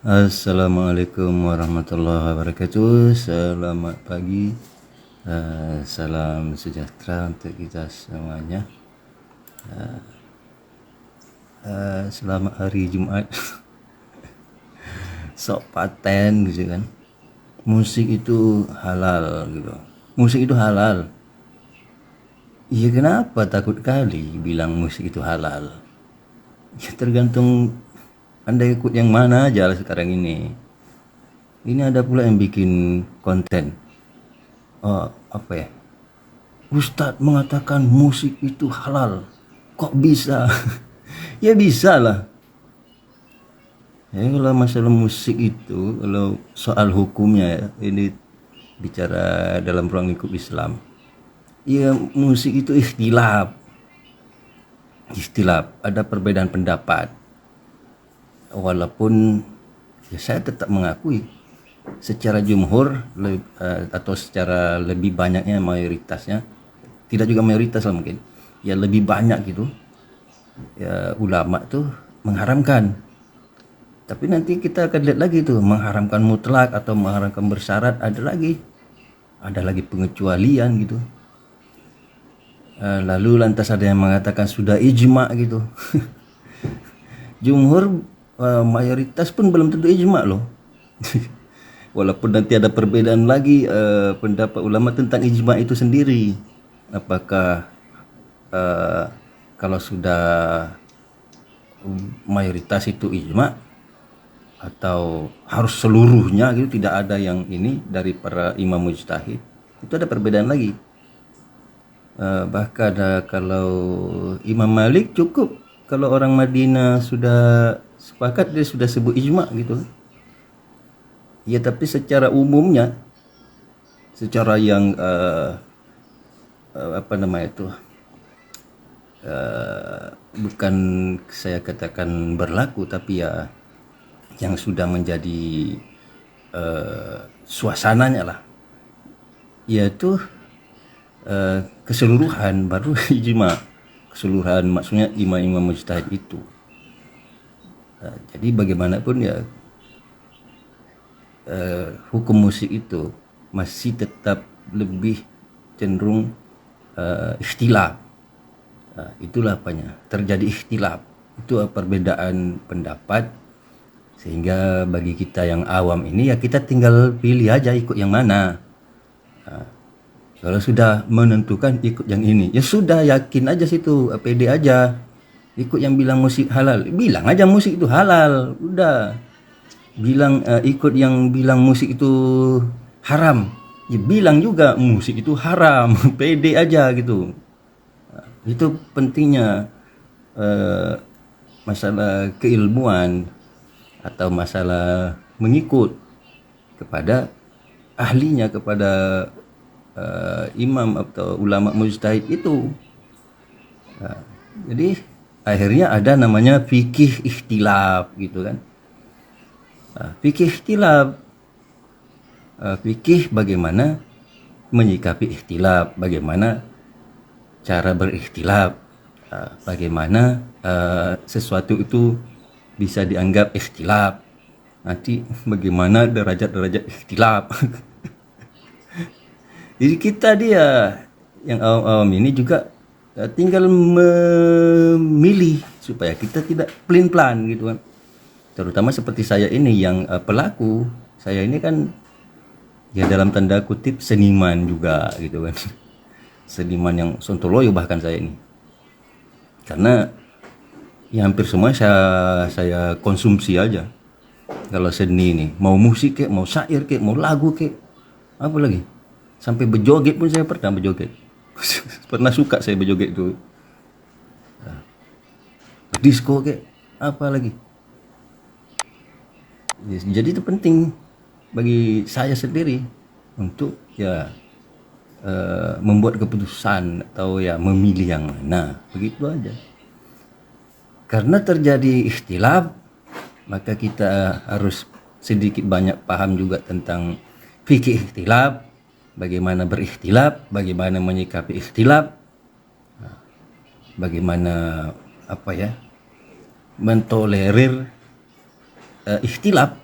Assalamualaikum warahmatullahi wabarakatuh. Selamat pagi. Salam sejahtera untuk kita semuanya. Selamat hari Jumat. Sok paten gitu kan. Musik itu halal gitu. Musik itu halal. Iya, kenapa takut kali bilang musik itu halal? Ya tergantung Anda ikut yang mana aja lah sekarang ini. Ini ada pula yang bikin konten. Apa ya? Ustadz mengatakan musik itu halal. Kok bisa? Ya bisa lah. Ya, kalau masalah musik itu, kalau soal hukumnya ya, ini bicara dalam ruang lingkup Islam. Ya, musik itu ikhtilaf. Ikhtilaf, ada perbedaan pendapat. Walaupun ya saya tetap mengakui secara jumhur atau secara lebih banyaknya, mayoritasnya, tidak juga mayoritas lah mungkin, ya lebih banyak gitu, ya ulama tuh mengharamkan. Tapi nanti kita akan lihat lagi tuh, mengharamkan mutlak atau mengharamkan bersyarat, ada lagi pengecualian gitu. Lalu lantas ada yang mengatakan sudah ijma gitu. Jumhur mayoritas pun belum tentu ijma loh. Walaupun nanti ada perbedaan lagi pendapat ulama tentang ijma itu sendiri. Apakah kalau sudah mayoritas itu ijma atau harus seluruhnya gitu, tidak ada yang ini dari para imam mujtahid, itu ada perbedaan lagi. Bahkan kalau Imam Malik cukup kalau orang Madinah sudah sepakat, dia sudah sebut ijma gitu ya. Tapi secara umumnya, secara yang apa namanya itu, bukan saya katakan berlaku, tapi ya yang sudah menjadi suasananya lah, yaitu keseluruhan baru ijma. Keseluruhan maksudnya imam-imam mujtahid itu. Jadi bagaimanapun ya, hukum musik itu masih tetap lebih cenderung ikhtilaf. Itulah apanya, terjadi ikhtilaf, itu perbedaan pendapat, sehingga bagi kita yang awam ini ya kita tinggal pilih aja ikut yang mana. Kalau sudah menentukan ikut yang ini, ya sudah yakin aja situ, pede aja. Ikut yang bilang musik halal, bilang aja musik itu halal, udah. Bilang ikut yang bilang musik itu haram, ya bilang juga musik itu haram. Pede aja gitu. Itu pentingnya masalah keilmuan atau masalah mengikut kepada ahlinya, kepada imam atau ulama mujtahid itu. Jadi akhirnya ada namanya fikih ikhtilaf gitu kan. Fikih ikhtilaf, fikih bagaimana menyikapi ikhtilaf, bagaimana cara berikhtilaf, bagaimana sesuatu itu bisa dianggap ikhtilaf, nanti bagaimana derajat-derajat ikhtilaf. Jadi kita dia yang awam-awam ini juga tinggal memilih supaya kita tidak pelin-pelan gitu kan. Terutama seperti saya ini yang pelaku, saya ini kan ya dalam tanda kutip seniman juga gitu kan. Seniman yang sontoloyo bahkan saya ini. Karena ya hampir semua saya konsumsi aja. Kalau seni ini, mau musik kek, mau syair kek, mau lagu kek, apa lagi? Sampai berjoget pun saya pernah berjoget. Pernah suka saya berjoget itu. Disco kek, apa lagi? Jadi itu penting bagi saya sendiri untuk ya membuat keputusan atau ya memilih yang mana, begitu aja. Karena terjadi ikhtilaf, maka kita harus sedikit banyak paham juga tentang fikih ikhtilaf, bagaimana berikhtilaf, bagaimana menyikapi ikhtilaf, bagaimana apa ya, mentolerir ikhtilaf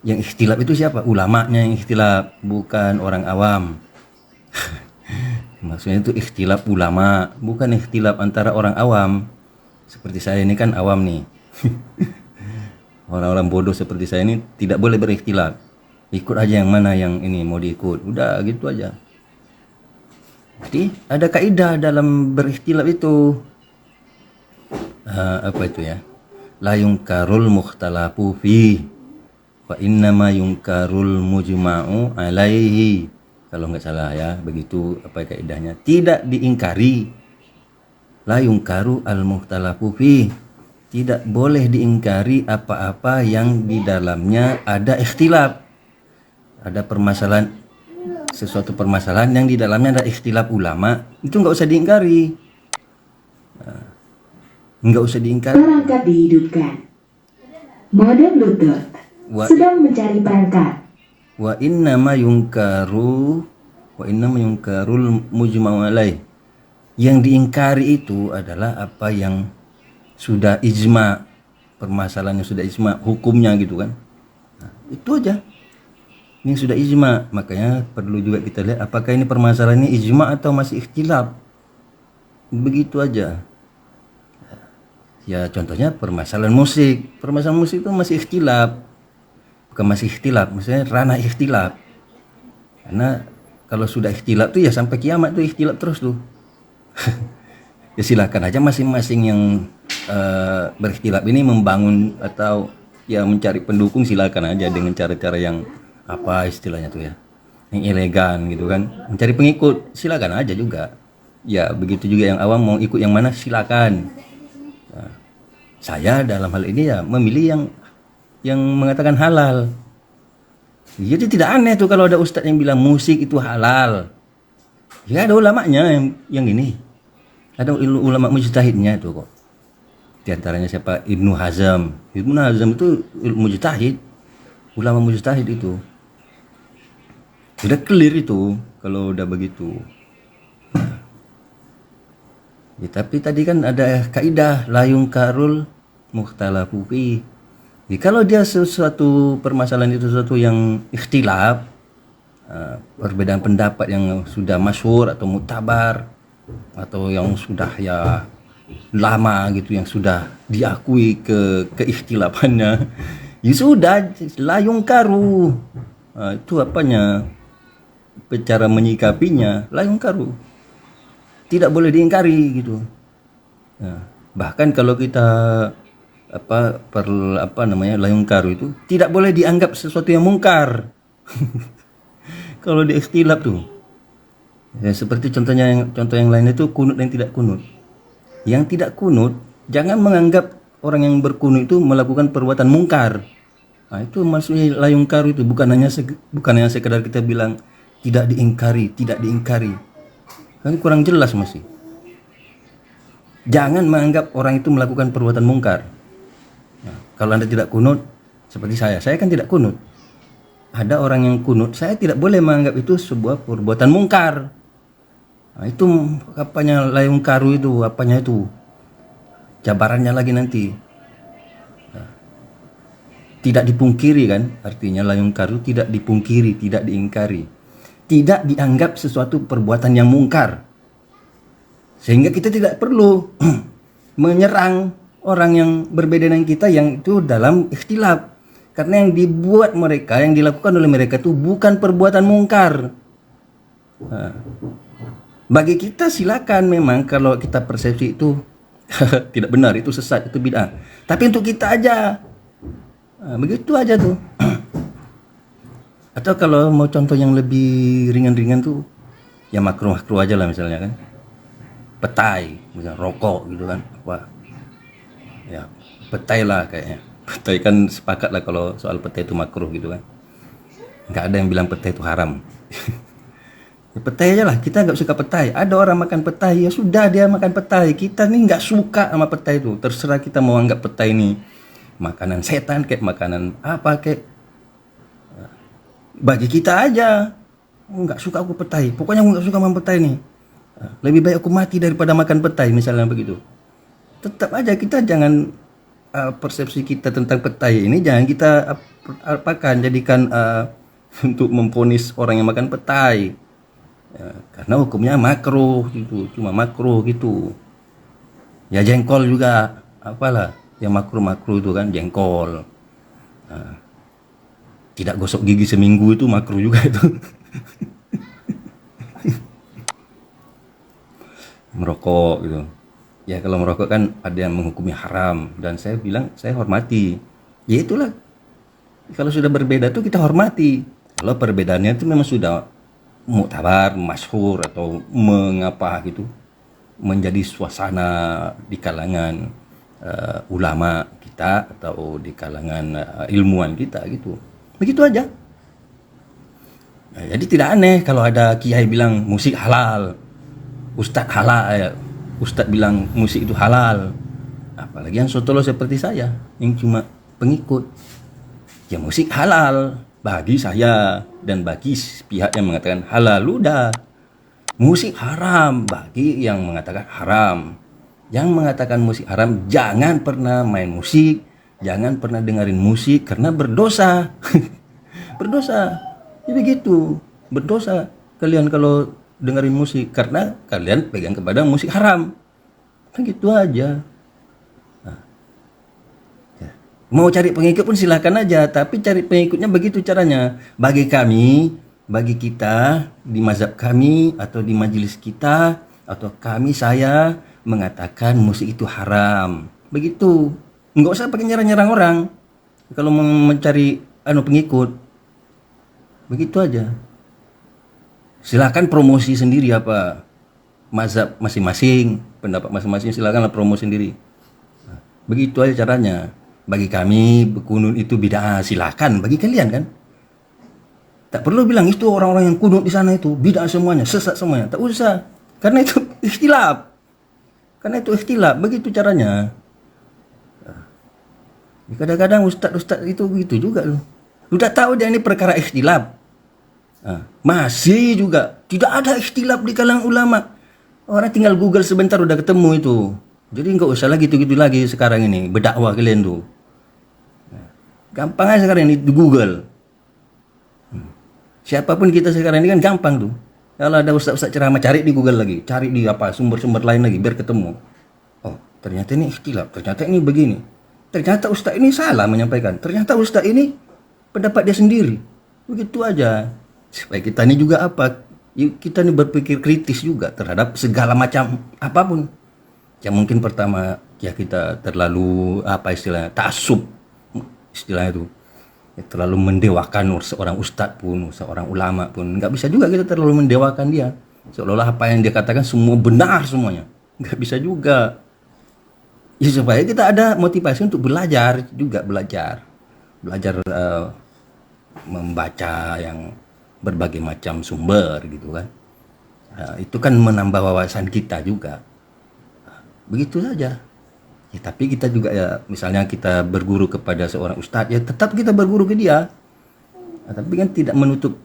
Yang ikhtilaf itu siapa? Ulamanya yang ikhtilaf, bukan orang awam. Maksudnya itu ikhtilaf ulama, bukan ikhtilaf antara orang awam. Seperti saya ini kan awam nih. Orang-orang bodoh seperti saya ini tidak boleh berikhtilaf. Ikut aja yang mana yang ini mau diikut. Udah gitu aja. Jadi ada kaidah dalam berikhtilaf itu. Apa itu ya? La yungkarul mukhtalafu fi wa innama yungkarul mujma'u alaihi. Kalau nggak salah ya, begitu apa kaidahnya. Tidak diingkari. La yungkaru al mukhtalafu fi. Tidak boleh diingkari apa-apa yang di dalamnya ada ikhtilaf. Ada permasalahan, sesuatu permasalahan yang di dalamnya ada ikhtilaf ulama, itu nggak usah diingkari. Nggak usah diingkari. Perangkat dihidupkan. Mode Bluetooth. Sedang mencari perangkat. Wa innama yungkarul mujma'u alaih. Yang diingkari itu adalah apa yang sudah ijma, permasalahannya sudah ijma, hukumnya gitu kan. Nah, itu aja. Ini sudah ijma, makanya perlu juga kita lihat apakah ini permasalahannya ijma atau masih ikhtilaf. Begitu aja. Ya contohnya permasalahan musik. Permasalahan musik itu masih ikhtilaf. Bukan masih ikhtilaf, maksudnya ranah ikhtilaf. Karena kalau sudah ikhtilaf tuh ya sampai kiamat tuh ikhtilaf terus tuh. Ya silakan aja masing-masing yang berikhtilaf ini membangun atau ya mencari pendukung, silakan aja dengan cara-cara yang apa istilahnya tuh ya, yang elegan gitu kan, mencari pengikut silakan aja juga. Ya begitu juga yang awam mau ikut yang mana silakan. Nah, saya dalam hal ini ya memilih yang mengatakan halal. Jadi tidak aneh tuh kalau ada ustadz yang bilang musik itu halal. Ya ada ulamanya yang ini. Ada ulama mujtahidnya itu kok. Di antaranya siapa? Ibnu Hazm. Ibnu Hazm itu mujtahid. Ulama mujtahid itu. Udah clear itu kalau udah begitu. Ya, tapi tadi kan ada kaidah la yungkarul mukhtalafu fi. Kalau dia sesuatu permasalahan itu sesuatu yang ikhtilaf, perbedaan pendapat yang sudah masyhur atau mutabar atau yang sudah ya lama gitu, yang sudah diakui keikhtilafannya, ya sudah la yungkaru. Itu apanya? Cara menyikapinya la yungkaru. Tidak boleh diingkari gitu. Nah, bahkan kalau kita la yungkaru itu tidak boleh dianggap sesuatu yang mungkar. Kalau di ikhtilaf tuh. Ya, seperti contoh yang lain itu kunut dan tidak kunut. Yang tidak kunut jangan menganggap orang yang berkunut itu melakukan perbuatan mungkar. Nah, itu maksudnya la yungkaru itu bukan hanya sekedar kita bilang tidak diingkari. Kan kurang jelas masih. Jangan menganggap orang itu melakukan perbuatan mungkar. Nah, kalau Anda tidak kunut seperti saya kan tidak kunut. Ada orang yang kunut, saya tidak boleh menganggap itu sebuah perbuatan mungkar. Nah, itu apanya la yungkaru itu, apanya itu? Jabarannya lagi nanti. Nah, tidak dipungkiri kan? Artinya la yungkaru tidak dipungkiri, tidak diingkari. Tidak dianggap sesuatu perbuatan yang mungkar. Sehingga kita tidak perlu menyerang orang yang berbeda dengan kita yang itu dalam ikhtilaf. Karena yang dibuat mereka, yang dilakukan oleh mereka itu bukan perbuatan mungkar. Nah, bagi kita silakan memang kalau kita persepsi itu tidak benar, itu sesat, itu bid'ah. Tapi untuk kita aja. Nah, begitu aja tuh. Atau kalau mau contoh yang lebih ringan-ringan tuh ya makruh aja lah misalnya kan. Petai, misalnya rokok gitu kan. Apa? Ya, petai lah kayaknya. Petai kan sepakat lah kalau soal petai itu makruh gitu kan. Nggak ada yang bilang petai itu haram. Ya, petai aja lah, kita nggak suka petai. Ada orang makan petai, ya sudah dia makan petai. Kita nih nggak suka sama petai itu. Terserah kita mau anggap petai ini makanan setan kayak makanan apa kayak. Bagi kita aja, nggak suka aku petai. Pokoknya aku nggak suka makan petai nih. Lebih baik aku mati daripada makan petai misalnya begitu. Tetap aja kita jangan persepsi kita tentang petai ini jangan kita jadikan untuk memvonis orang yang makan petai. Ya, karena hukumnya makruh gitu, cuma makruh gitu. Ya jengkol juga, apalah yang makruh itu kan jengkol. Tidak gosok gigi seminggu itu makruh juga itu. Merokok gitu. Ya kalau merokok kan ada yang menghukumi haram, dan saya bilang saya hormati. Ya itulah, kalau sudah berbeda tuh kita hormati. Kalau perbedaannya itu memang sudah muktabar, masyhur atau mengapa gitu, menjadi suasana di kalangan ulama kita atau di kalangan ilmuwan kita gitu. Begitu aja. Nah, jadi tidak aneh kalau ada kiai bilang musik halal, ustadz halal, ustadz bilang musik itu halal. Apalagi yang sotolo seperti saya yang cuma pengikut. Ya musik halal bagi saya dan bagi pihak yang mengatakan halal udah. Musik haram bagi yang mengatakan haram. Yang mengatakan musik haram jangan pernah main musik, jangan pernah dengerin musik karena berdosa. Berdosa. Ya begitu. Berdosa kalian kalau dengerin musik karena kalian pegang kepada musik haram. Kan gitu aja. Nah, ya. Mau cari pengikut pun silakan aja, tapi cari pengikutnya begitu caranya. Bagi kami, bagi kita di mazhab kami atau di majelis kita atau saya mengatakan musik itu haram. Begitu. Enggak usah pakai nyerang-nyerang orang. Kalau mau mencari pengikut. Begitu aja. Silakan promosi sendiri apa mazhab masing-masing, pendapat masing-masing, silakanlah promosi sendiri. Begitu aja caranya. Bagi kami kunut itu bid'ah, silakan bagi kalian kan. Tak perlu bilang itu orang-orang yang kunut di sana itu bid'ah semuanya, sesat semuanya. Tak usah. Karena itu ikhtilaf. Begitu caranya. Kadang-kadang ustaz-ustaz itu gitu juga loh. Udah tahu dia ini perkara ikhtilaf. Masih juga tidak ada ikhtilaf di kalangan ulama. Orang tinggal Google sebentar udah ketemu itu. Jadi enggak usah lagi gitu-gitu lagi sekarang ini berdakwah kalian tuh. Gampang aja sekarang ini di Google. Siapapun kita sekarang ini kan gampang tuh. Kalau ada ustaz-ustaz ceramah cari di Google lagi, cari di sumber-sumber lain lagi biar ketemu. Oh, ternyata ini ikhtilaf, ternyata ini begini. Ternyata ustaz ini salah menyampaikan. Ternyata ustaz ini pendapat dia sendiri. Begitu aja. Supaya kita ini juga kita ini berpikir kritis juga terhadap segala macam apapun. Ya mungkin pertama ya kita terlalu ta'assub istilahnya itu. Ya, terlalu mendewakan seorang ustadz pun, seorang ulama pun. Nggak bisa juga kita terlalu mendewakan dia. Seolah-olah apa yang dia katakan semua benar semuanya. Nggak bisa juga. Ya supaya kita ada motivasi untuk belajar juga, belajar membaca yang berbagai macam sumber gitu kan. Itu kan menambah wawasan kita juga. Begitu saja. Ya, tapi kita juga ya misalnya kita berguru kepada seorang ustadz ya tetap kita berguru ke dia. Tapi kan tidak menutup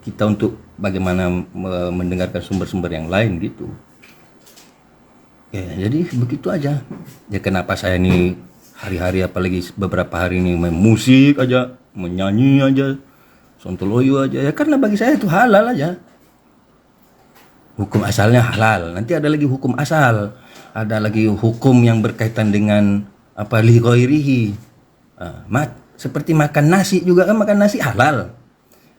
kita untuk bagaimana mendengarkan sumber-sumber yang lain gitu. Ya, jadi begitu aja. Ya kenapa saya ini hari-hari apalagi beberapa hari ini main musik aja, menyanyi aja, sontoloyo aja. Ya karena bagi saya itu halal aja. Hukum asalnya halal. Nanti ada lagi hukum asal. Ada lagi hukum yang berkaitan dengan li ghairihi. Seperti makan nasi juga kan, makan nasi halal.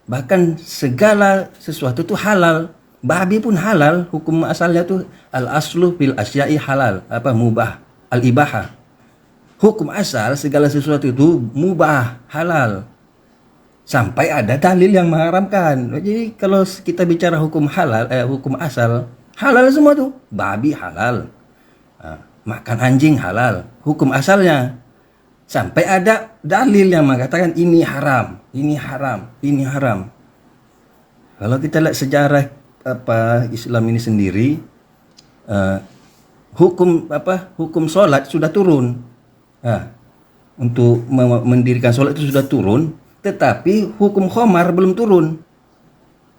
Bahkan segala sesuatu itu halal. Babi pun halal, hukum asalnya tuh al-aslu bil asya'i halal, mubah, al-ibahah. Hukum asal segala sesuatu itu mubah, halal. Sampai ada dalil yang mengharamkan. Jadi kalau kita bicara hukum halal, hukum asal, halal semua tuh. Babi halal. Makan anjing halal, hukum asalnya. Sampai ada dalil yang mengatakan ini haram, ini haram, ini haram. Kalau kita lihat sejarah Islam ini sendiri, hukum sholat sudah turun. Untuk mendirikan sholat itu sudah turun, tetapi hukum khamar belum turun.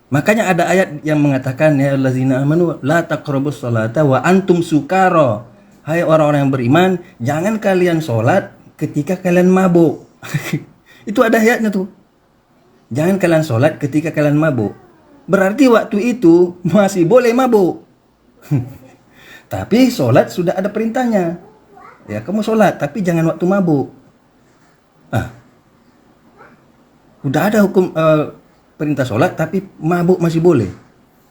Makanya ada ayat yang mengatakan ya allazina amanu la taqrabus sholata wa antum sukara hai orang-orang yang beriman, jangan kalian sholat ketika kalian mabuk. Itu ada ayatnya tuh. Jangan kalian sholat ketika kalian mabuk. Berarti waktu itu masih boleh mabuk. Tapi sholat sudah ada perintahnya. Ya, kamu sholat, tapi jangan waktu mabuk. Udah ada hukum perintah sholat, tapi mabuk masih boleh.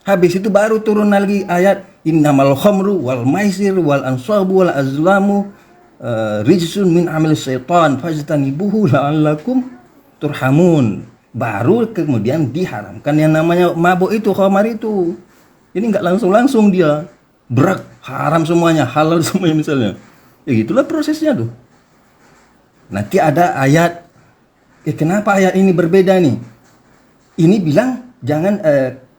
Habis itu baru turun lagi ayat innamal khamru wal maisir wal ansabu wal azlamu rijsun min amil syaitan fajtanibuhu la'allakum turhamun. Baru kemudian diharamkan yang namanya mabuk itu, khamar itu. Ini nggak langsung dia berak haram semuanya, halal semuanya misalnya. Ya gitulah prosesnya tuh. Nanti ada ayat, kenapa ayat ini berbeda nih? Ini bilang jangan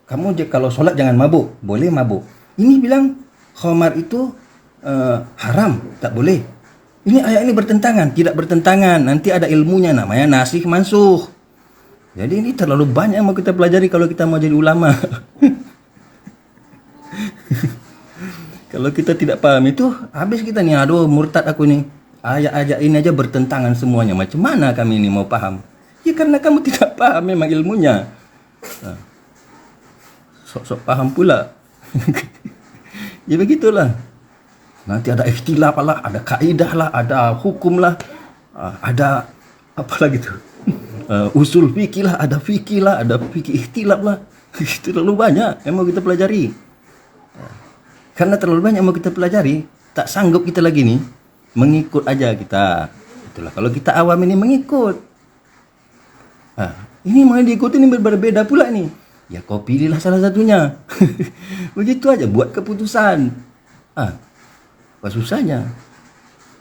kamu kalau sholat jangan mabuk, boleh mabuk. Ini bilang khamar itu haram, tak boleh. Ini ayat ini bertentangan, tidak bertentangan. Nanti ada ilmunya namanya nasikh mansukh. Jadi ini terlalu banyak yang mau kita pelajari kalau kita mau jadi ulama. Kalau kita tidak paham itu, habis kita nih, aduh murtad aku nih. Ayat-ayat ini aja bertentangan semuanya. Macam mana kami ini mau paham? Ya karena kamu tidak paham memang ilmunya. Sok-sok paham pula. Ya begitulah. Nanti ada ikhtilaf lah, ada kaidah lah, ada hukum lah, ada apa lagi tuh? Usul fikih lah, ada fikih ikhtilaf lah. Itu terlalu banyak yang mau kita pelajari. Karena terlalu banyak yang mau kita pelajari, tak sanggup kita lagi nih mengikut aja kita. Itulah kalau kita awam ini mengikut. Ini mau diikuti ini berbeda pula nih. Ya kau pilihlah salah satunya. Begitu aja buat keputusan. Apa susahnya?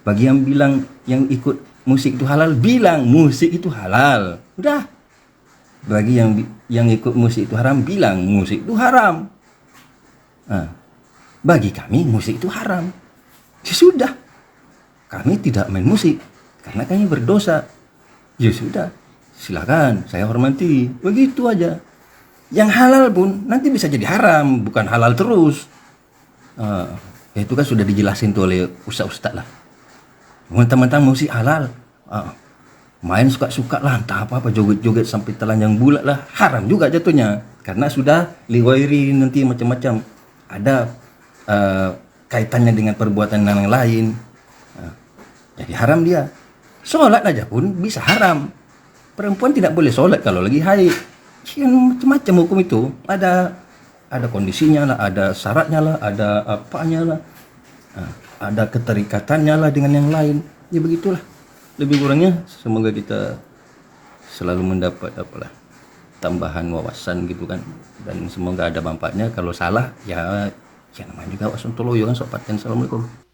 Bagi yang bilang yang ikut musik itu halal, bilang musik itu halal. Udah. Bagi yang ikut musik itu haram, bilang musik itu haram. Bagi kami musik itu haram. Ya sudah. Kami tidak main musik karena kami berdosa. Ya sudah. Silakan, saya hormati. Begitu aja. Yang halal pun nanti bisa jadi haram, bukan halal terus. Itu kan sudah dijelasin tuh oleh ustaz-ustaz lah. Mentang-mentang musik halal, main suka-suka lah, entah apa-apa, joget-joget sampai telanjang bulat lah, haram juga jatuhnya. Karena sudah liwairi nanti macam-macam. Ada kaitannya dengan perbuatan yang lain. Jadi haram dia. Sholat aja pun bisa haram. Perempuan tidak boleh sholat kalau lagi haid. Macam-macam hukum itu. Ada kondisinya lah, ada syaratnya lah, ada apanya lah, ada keterikatannya lah dengan yang lain. Ya begitulah. Lebih kurangnya semoga kita selalu mendapat tambahan wawasan gitu kan, dan semoga ada manfaatnya. Kalau salah ya namanya juga wawasan toloyo kan sobat. Assalamualaikum.